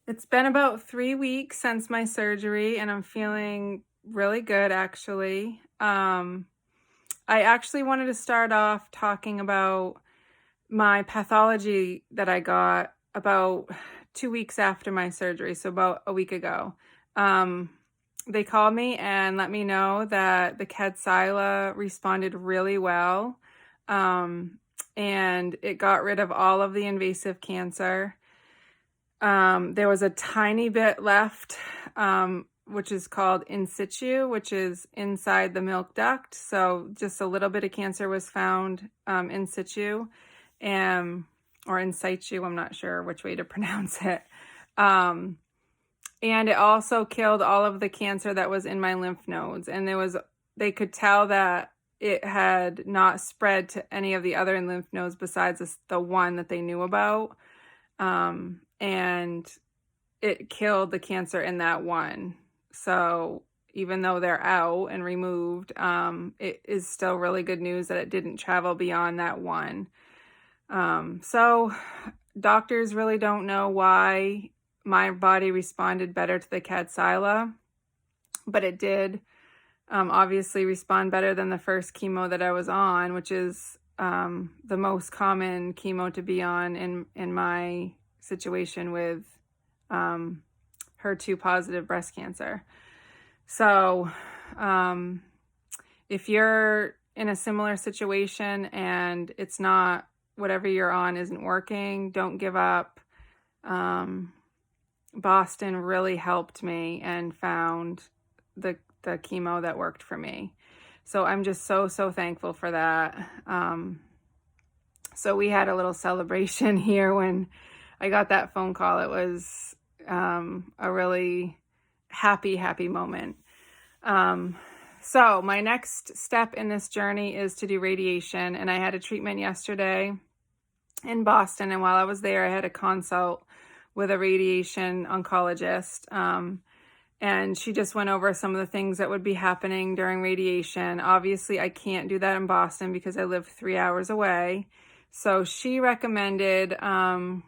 It's been about 3 weeks since my surgery, and I'm feeling really good, actually. I actually wanted to start off talking about my pathology that I got about 2 weeks after my surgery, so about a week ago. Um, they called me and let me know that the Kadcyla responded really well, um, and it got rid of all of the invasive cancer. There was a tiny bit left, which is called in situ, which is inside the milk duct. So just a little bit of cancer was found in situ, um, or in situ. I'm not sure which way to pronounce it. Um, and it also killed all of the cancer that was in my lymph nodes. And they could tell that it had not spread to any of the other lymph nodes besides the one that they knew about. And it killed the cancer in that one. So even though they're out and removed, it is still really good news that it didn't travel beyond that one. So doctors really don't know why my body responded better to the Kadcyla, but it did obviously respond better than the first chemo that I was on, which is the most common chemo to be on in my situation with HER2 positive breast cancer. So if you're in a similar situation and it's not, whatever you're on isn't working, don't give up. Boston really helped me and found the chemo that worked for me. So I'm just so thankful for that. So we had a little celebration here when I got that phone call. It was a really happy moment. So my next step in this journey is to do radiation, and I had a treatment yesterday in Boston, and while I was there, I had a consult with a radiation oncologist, and she just went over some of the things that would be happening during radiation. Obviously, I can't do that in Boston because I live 3 hours away. So she recommended a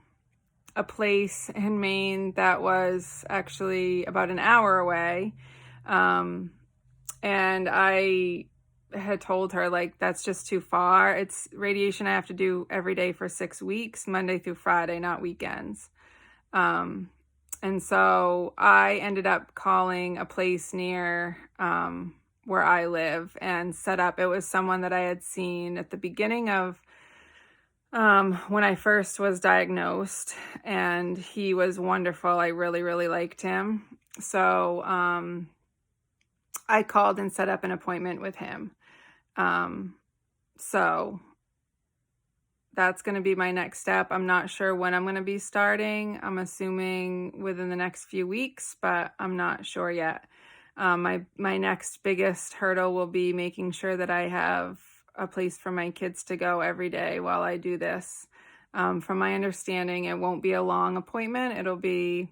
place in Maine that was actually about an hour away. And I had told her, like, that's just too far. It's radiation I have to do every day for 6 weeks, Monday through Friday, not weekends. And so I ended up calling a place near where I live and set up. It was someone that I had seen at the beginning of when I first was diagnosed, and he was wonderful. I really liked him. So I called and set up an appointment with him. So that's going to be my next step. I'm not sure when I'm going to be starting. I'm assuming within the next few weeks, but I'm not sure yet. My next biggest hurdle will be making sure that I have a place for my kids to go every day while I do this. From my understanding, it won't be a long appointment. It'll be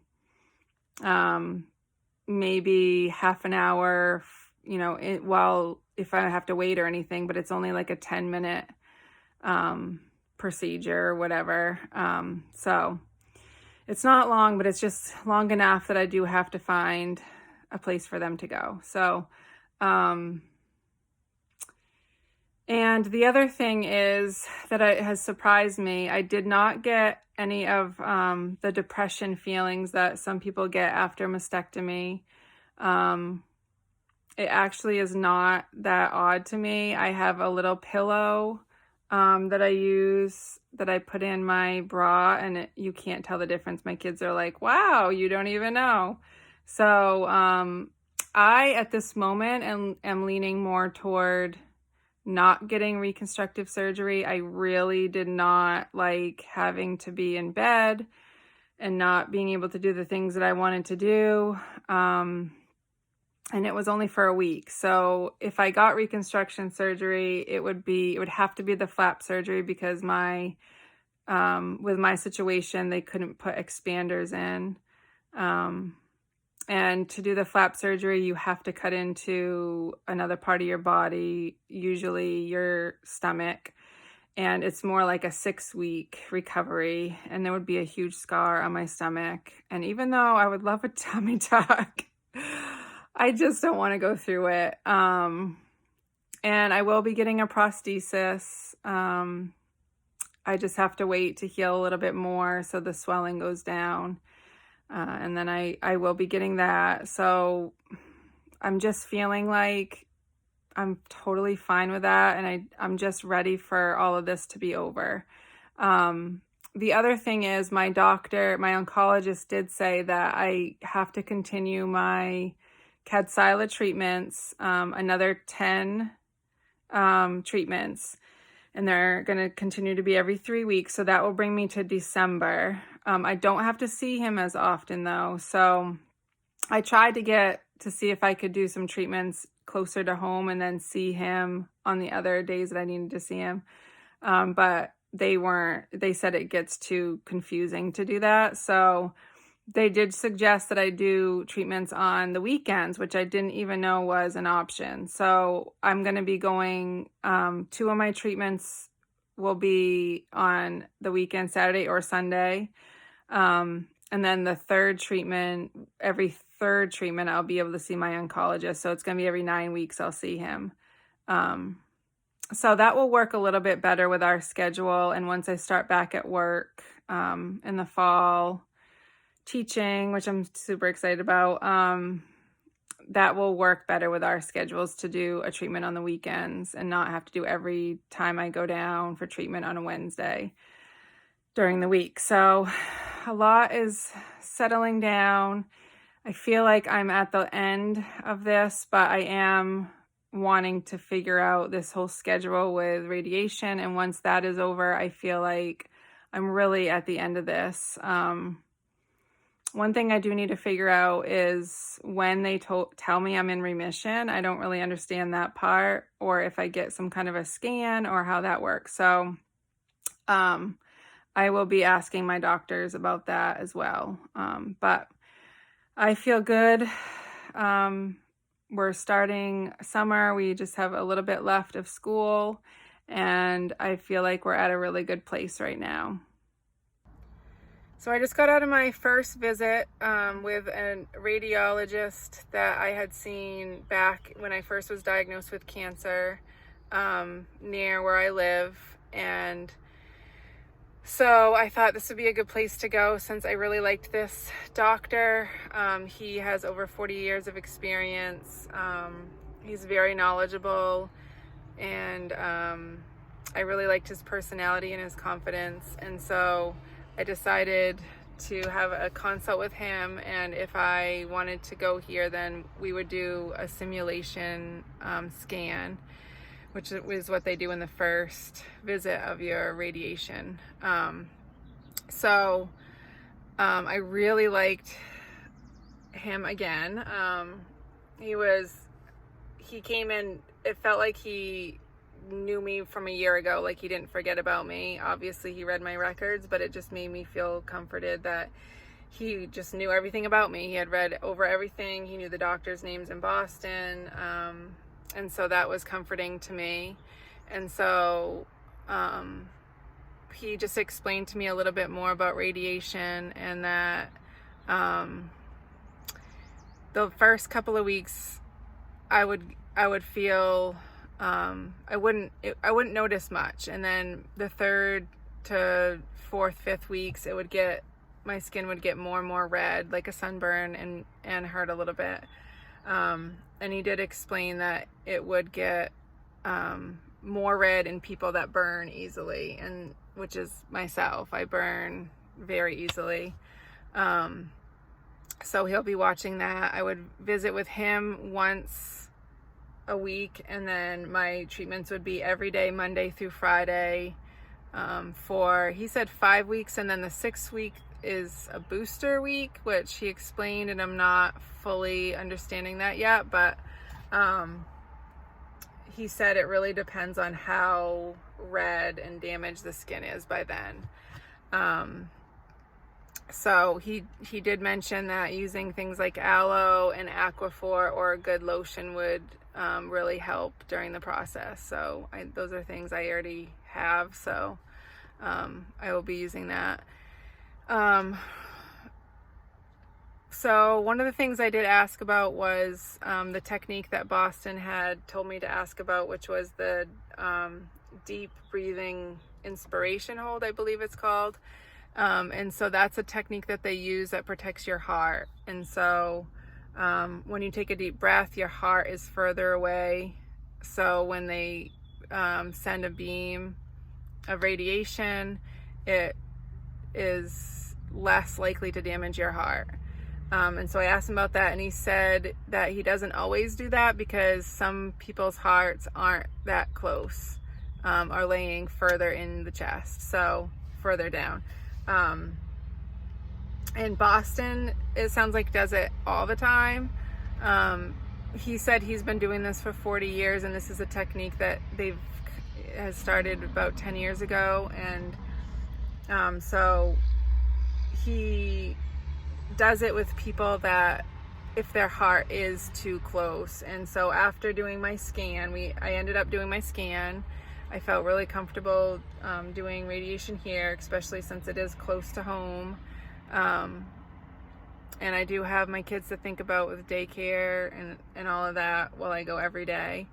maybe half an hour, if I have to wait or anything, but it's only like a 10-minute procedure or whatever. So it's not long, but it's just long enough that I do have to find a place for them to go. So, and the other thing is that it has surprised me. I did not get any of the depression feelings that some people get after mastectomy. It actually is not that odd to me. I have a little pillow that I use, that I put in my bra, and you can't tell the difference. My kids are like, wow, you don't even know. So I, at this moment, am leaning more toward not getting reconstructive surgery. I really did not like having to be in bed and not being able to do the things that I wanted to do. And it was only for a week. So if I got reconstruction surgery, it would have to be the flap surgery because with my situation, they couldn't put expanders in. And to do the flap surgery, you have to cut into another part of your body, usually your stomach. and it's more like a 6-week recovery, and there would be a huge scar on my stomach. And even though I would love a tummy tuck, I just don't want to go through it. And I will be getting a prosthesis. I just have to wait to heal a little bit more so the swelling goes down. And then I will be getting that. So I'm just feeling like I'm totally fine with that. And I'm just ready for all of this to be over. The other thing is my oncologist did say that I have to continue my Kadcyla treatments, another 10 treatments. And they're going to continue to be every 3 weeks. So that will bring me to December. I don't have to see him as often though. So I tried to see if I could do some treatments closer to home and then see him on the other days that I needed to see him. But they said it gets too confusing to do that. So they did suggest that I do treatments on the weekends, which I didn't even know was an option. So I'm going to be going, 2 of my treatments will be on the weekend, Saturday or Sunday. And then the every third treatment, I'll be able to see my oncologist. So it's going to be every 9 weeks I'll see him. So that will work a little bit better with our schedule. And once I start back at work in the fall, teaching, which I'm super excited about, that will work better with our schedules to do a treatment on the weekends and not have to do every time I go down for treatment on a Wednesday during the week. So a lot is settling down. I feel like I'm at the end of this, but I am wanting to figure out this whole schedule with radiation. And once that is over, I feel like I'm really at the end of this. One thing I do need to figure out is when they tell me I'm in remission. I don't really understand that part, or if I get some kind of a scan or how that works. So I will be asking my doctors about that as well. But I feel good. We're starting summer. We just have a little bit left of school, and I feel like we're at a really good place right now. So I just got out of my first visit with a radiologist that I had seen back when I first was diagnosed with cancer near where I live. And so I thought this would be a good place to go since I really liked this doctor. He has over 40 years of experience. He's very knowledgeable, and I really liked his personality and his confidence. And so I decided to have a consult with him, and if I wanted to go here, then we would do a simulation scan, which is what they do in the first visit of your radiation. So I really liked him again. He came in, it felt like he knew me from a year ago, like he didn't forget about me. Obviously he read my records, but it just made me feel comforted that he just knew everything about me. He had read over everything. He knew the doctors' names in Boston. And so that was comforting to me. And so he just explained to me a little bit more about radiation, and that the first couple of weeks I would feel I wouldn't notice much, and then the 3rd to 4th, 5th weeks, my skin would get more and more red, like a sunburn, and hurt a little bit. And he did explain that it would get more red in people that burn easily, and which is myself. I burn very easily. So he'll be watching that. I would visit with him once a week, and then my treatments would be every day, Monday through Friday, for, he said 5 weeks, and then the 6th week is a booster week, which he explained, and I'm not fully understanding that yet, but he said it really depends on how red and damaged the skin is by then. So he did mention that using things like aloe and Aquaphor or a good lotion would really help during the process. So those are things I already have, so I will be using that. So one of the things I did ask about was the technique that Boston had told me to ask about, which was the deep breathing inspiration hold, I believe it's called. And so that's a technique that they use that protects your heart. And so when you take a deep breath, your heart is further away. So when they send a beam of radiation, it is less likely to damage your heart. And so I asked him about that, and he said that he doesn't always do that because some people's hearts aren't that close, are laying further in the chest, so further down. In Boston, it sounds like does it all the time. He said he's been doing this for 40 years, and this is a technique that has started about 10 years ago, and so he does it with people that if their heart is too close. And so after doing my scan, I ended up doing my scan. I felt really comfortable doing radiation here, especially since it is close to home. And I do have my kids to think about with daycare and all of that while I go every day.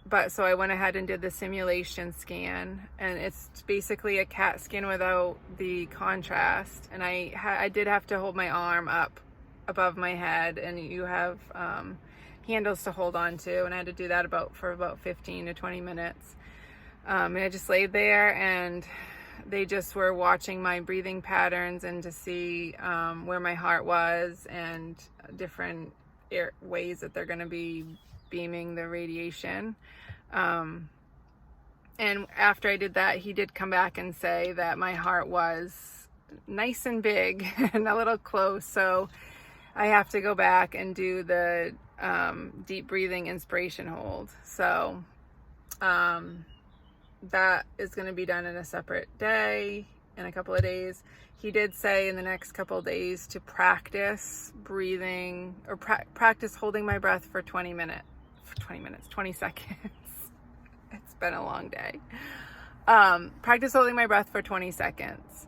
But so I went ahead and did the simulation scan, and it's basically a CAT scan without the contrast. And I did have to hold my arm up above my head, and you have handles to hold on to, and I had to do that for about 15 to 20 minutes. And I just laid there, and they just were watching my breathing patterns and to see where my heart was and different ways that they're going to be beaming the radiation. And after I did that, he did come back and say that my heart was nice and big and a little close. So I have to go back and do the deep breathing inspiration hold. So that is going to be done in a separate day, in a couple of days. He did say in the next couple of days to practice breathing or practice holding my breath for 20 seconds. It's been a long day. Practice holding my breath for 20 seconds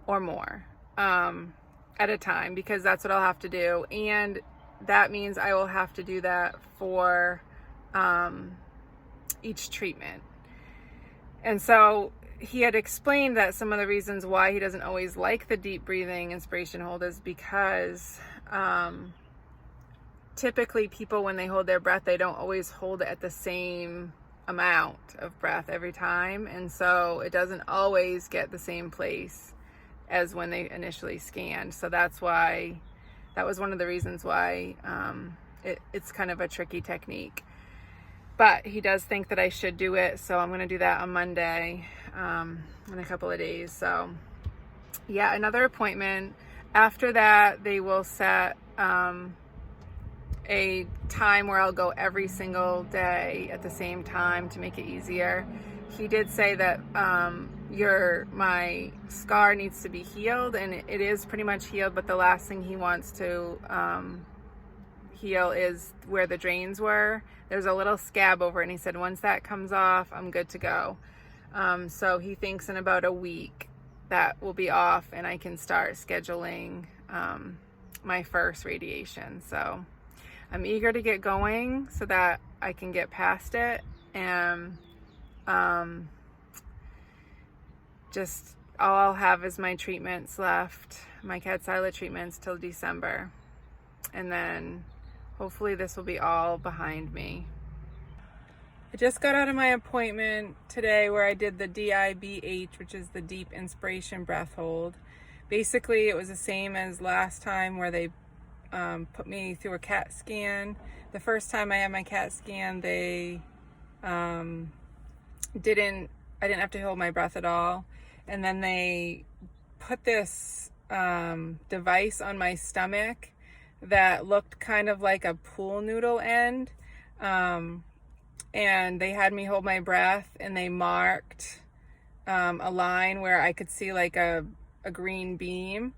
or more at a time, because that's what I'll have to do. And that means I will have to do that for each treatment. And so he had explained that some of the reasons why he doesn't always like the deep breathing inspiration hold is because typically people, when they hold their breath, they don't always hold it at the same amount of breath every time. And so it doesn't always get the same place as when they initially scanned. So that was one of the reasons why it's kind of a tricky technique. But he does think that I should do it, so I'm going to do that on Monday in a couple of days. So yeah, another appointment. After that, they will set a time where I'll go every single day at the same time to make it easier. He did say that my scar needs to be healed, and it is pretty much healed, but the last thing he wants to heal is where the drains were. There's a little scab over it, and he said once that comes off, I'm good to go. So he thinks in about a week that will be off, and I can start scheduling my first radiation. So I'm eager to get going so that I can get past it, and just all I'll have is my treatments left, my Kadcyla treatments till December, and then hopefully this will be all behind me. I just got out of my appointment today where I did the DIBH, which is the deep inspiration breath hold. Basically, it was the same as last time where they put me through a CAT scan. The first time I had my CAT scan, I didn't have to hold my breath at all. And then they put this device on my stomach that looked kind of like a pool noodle end. And they had me hold my breath, and they marked a line where I could see like a green beam.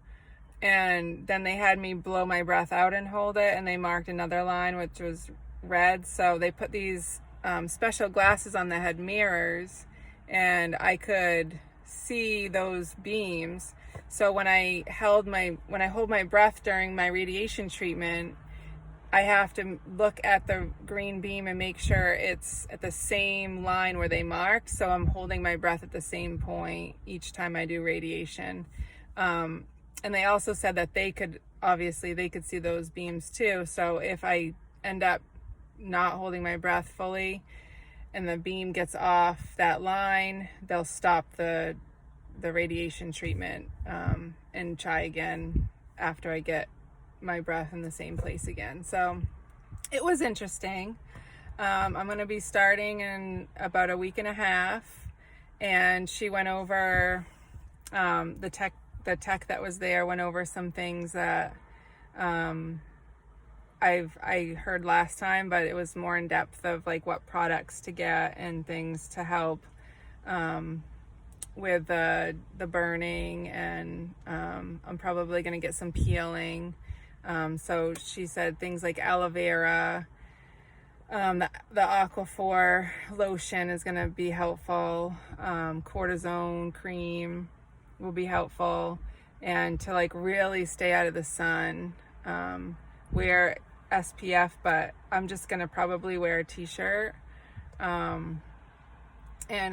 And then they had me blow my breath out and hold it, and they marked another line which was red. So they put these special glasses on that had mirrors, and I could see those beams. So when I hold my breath during my radiation treatment, I have to look at the green beam and make sure it's at the same line where they marked. So I'm holding my breath at the same point each time I do radiation. And they also said that they could see those beams too. So if I end up not holding my breath fully and the beam gets off that line, they'll stop the radiation treatment and try again after I get my breath in the same place again. So it was interesting. I'm going to be starting in about a week and a half, and she went over the tech that was there went over some things that I heard last time, but it was more in depth of like what products to get and things to help with the burning, and I'm probably going to get some peeling. So she said things like aloe vera, the Aquaphor lotion is going to be helpful. Cortisone cream will be helpful, and to like really stay out of the sun, wear SPF, but I'm just going to probably wear a t-shirt. And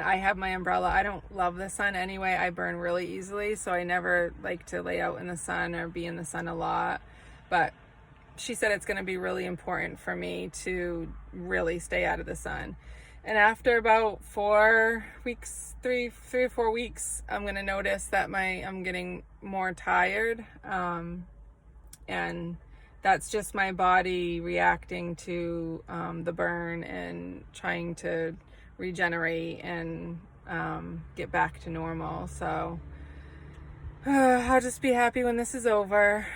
I have my umbrella. I don't love the sun anyway. I burn really easily, so I never like to lay out in the sun or be in the sun a lot. But she said it's going to be really important for me to really stay out of the sun. And after about 4 weeks, three or 4 weeks, I'm going to notice that I'm getting more tired. And that's just my body reacting to the burn and trying to regenerate and get back to normal. So I'll just be happy when this is over.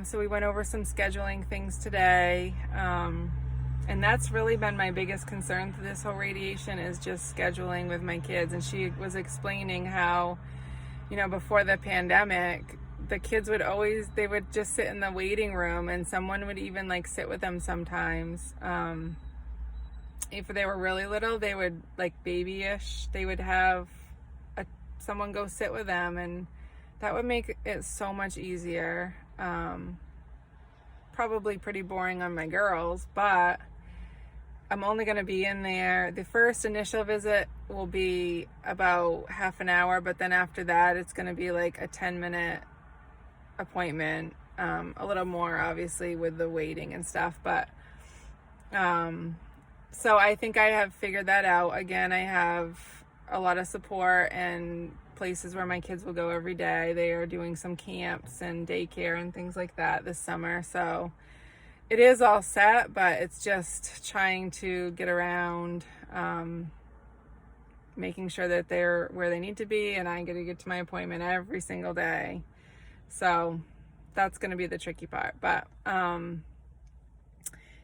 So we went over some scheduling things today, and that's really been my biggest concern through this whole radiation, is just scheduling with my kids. And she was explaining how, before the pandemic, the kids would just sit in the waiting room, and someone would even like sit with them sometimes. If they were really little, they would, like babyish, they would have someone go sit with them, and that would make it so much easier. Probably pretty boring on my girls, but I'm only going to be in there. The first initial visit will be about half an hour, but then after that, it's going to be like a 10-minute appointment. A little more, obviously, with the waiting and stuff, but so I think I have figured that out. Again, I have a lot of support and places where my kids will go every day. They are doing some camps and daycare and things like that this summer. So it is all set, but it's just trying to get around, making sure that they're where they need to be, and I get to get to my appointment every single day. So that's going to be the tricky part. But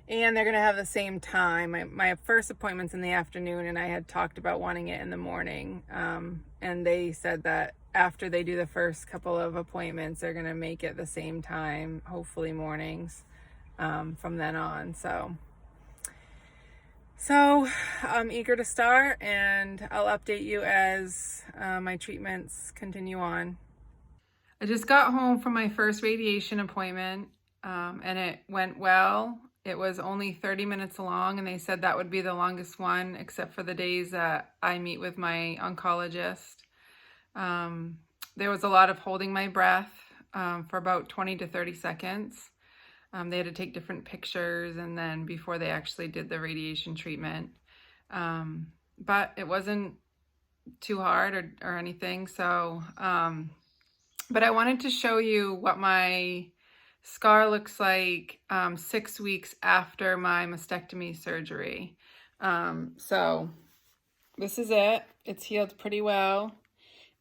and they're going to have the same time. My first appointment's in the afternoon, and I had talked about wanting it in the morning. And they said that after they do the first couple of appointments, they're going to make it the same time, hopefully mornings, from then on. So I'm eager to start, and I'll update you as my treatments continue on. I just got home from my first radiation appointment, and it went well. It was only 30 minutes long, and they said that would be the longest one, except for the days that I meet with my oncologist. There was a lot of holding my breath for about 20 to 30 seconds. They had to take different pictures, and then before they actually did the radiation treatment. But it wasn't too hard or anything. So, but I wanted to show you what my scar looks like 6 weeks after my mastectomy surgery. So this is it. It's healed pretty well.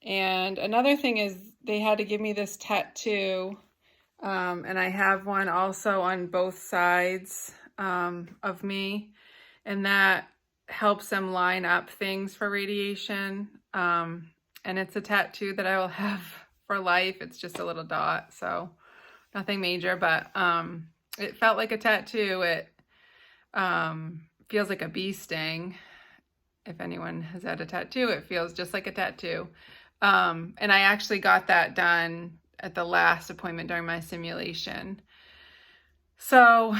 And another thing is they had to give me this tattoo, and I have one also on both sides of me, and that helps them line up things for radiation. And it's a tattoo that I will have for life. It's just a little dot, so nothing major, but it felt like a tattoo. It feels like a bee sting, if anyone has had a tattoo, it feels just like a tattoo. And I actually got that done at the last appointment during my simulation. So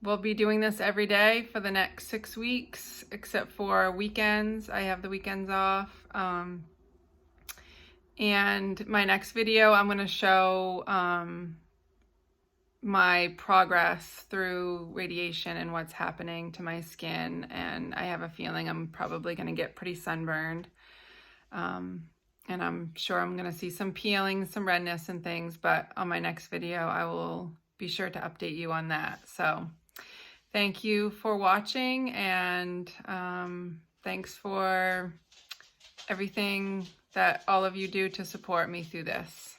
we'll be doing this every day for the next 6 weeks, except for weekends. I have the weekends off. And my next video, I'm going to show my progress through radiation and what's happening to my skin. And I have a feeling I'm probably going to get pretty sunburned. And I'm sure I'm going to see some peeling, some redness and things, but on my next video, I will be sure to update you on that. So thank you for watching, and thanks for everything that all of you do to support me through this.